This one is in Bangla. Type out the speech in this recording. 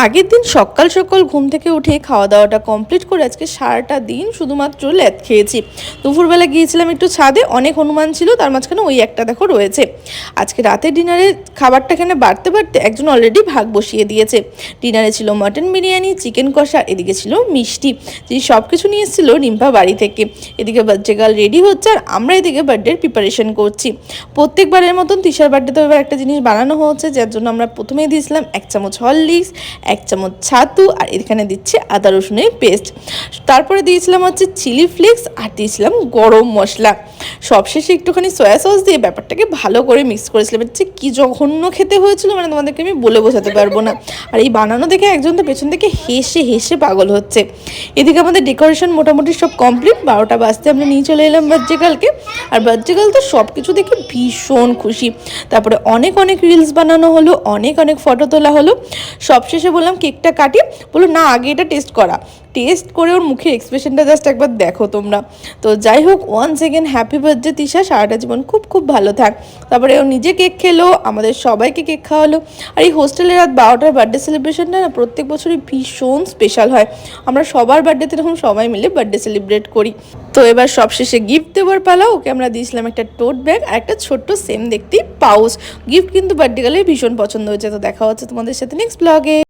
আগের দিন সকাল সকাল ঘুম থেকে উঠে খাওয়া দাওয়াটা কমপ্লিট করে আজকে সারাটা দিন শুধুমাত্র ল্যাদ খেয়েছি। দুপুরবেলা গিয়েছিলাম একটু ছাদে, অনেক হনুমান ছিল, তার মাঝখানে ওই একটা দেখো রয়েছে। আজকে রাতের ডিনারে খাবারটা এখানে বাড়তে বাড়তে একজন অলরেডি ভাগ বসিয়ে দিয়েছে। ডিনারে ছিল মটন বিরিয়ানি, চিকেন কষা, এদিকে ছিল মিষ্টি, যে সব কিছু নিয়ে এসেছিল রিম্পা বাড়ি থেকে। এদিকে বার্থডে গার্ল রেডি হচ্ছে আর আমরা এদিকে বার্থডের প্রিপারেশন করছি। প্রত্যেকবারের মতন তিশার বার্থডেতে এবার একটা জিনিস বানানো হচ্ছে, যার জন্য আমরা প্রথমেই দিয়েছিলাম 1 চামচ হরলিক্স, 1 চামচ ছাতু, আর এখানে দিচ্ছে আদা রসুনের পেস্ট। তারপরে দিয়েছিলাম হচ্ছে চিলি ফ্লেক্স আর দিয়েছিলাম গরম মশলা। সবশেষে একটুখানি সয়া সস দিয়ে ব্যাপারটাকে ভালো করে মিক্স করেছিলাম। হচ্ছে কি জঘন্য খেতে হয়েছিল, মানে তোমাদেরকে আমি বলে বোঝাতে পারবো না। আর এই বানানো দেখে একজন তো পেছন থেকে হেসে হেসে পাগল হচ্ছে। এদিকে আমাদের ডেকোরেশন মোটামুটি সব কমপ্লিট। 12টা বাজতে আমরা নিয়ে চলে এলাম বার্থডে আর বার্থডে তো সব কিছু দেখে ভীষণ খুশি। তারপরে অনেক অনেক রিলস বানানো হলো, অনেক অনেক ফটো তোলা হলো। সবশেষে বললাম কেকটা কাটি, বলো না আগে এটা টেস্ট করে ওর মুখের এক্সপ্রেশনটা জাস্ট একবার দেখো তোমরা। তো যাই হোক, once again happy birthday Tisha, সারাটা জীবন খুব খুব ভালো থাক। তারপরে ও নিজে কেক খেলো, আমাদের সবাইকে কেক খাওয়ালো। আর এই হোস্টেলের রাত 12টার বার্থডে সেলিব্রেশনটা না প্রত্যেক বছরই ভীষণ স্পেশাল হয়। আমরা সবার বার্থডেতে এরকম সবাই মিলে বার্থডে সেলিব্রেট করি। তো এবার সবশেষে গিফট দেওয়ার পালা। ওকে আমরা দিয়েছিলাম একটা টোট ব্যাগ আর একটা ছোট্ট সেম দেখতে পাউচ। গিফট কিন্তু বার্থডে গার্লের ভীষণ পছন্দ হয়েছে। তো দেখা হচ্ছে তোমাদের সাথে নেক্সট ব্লগে।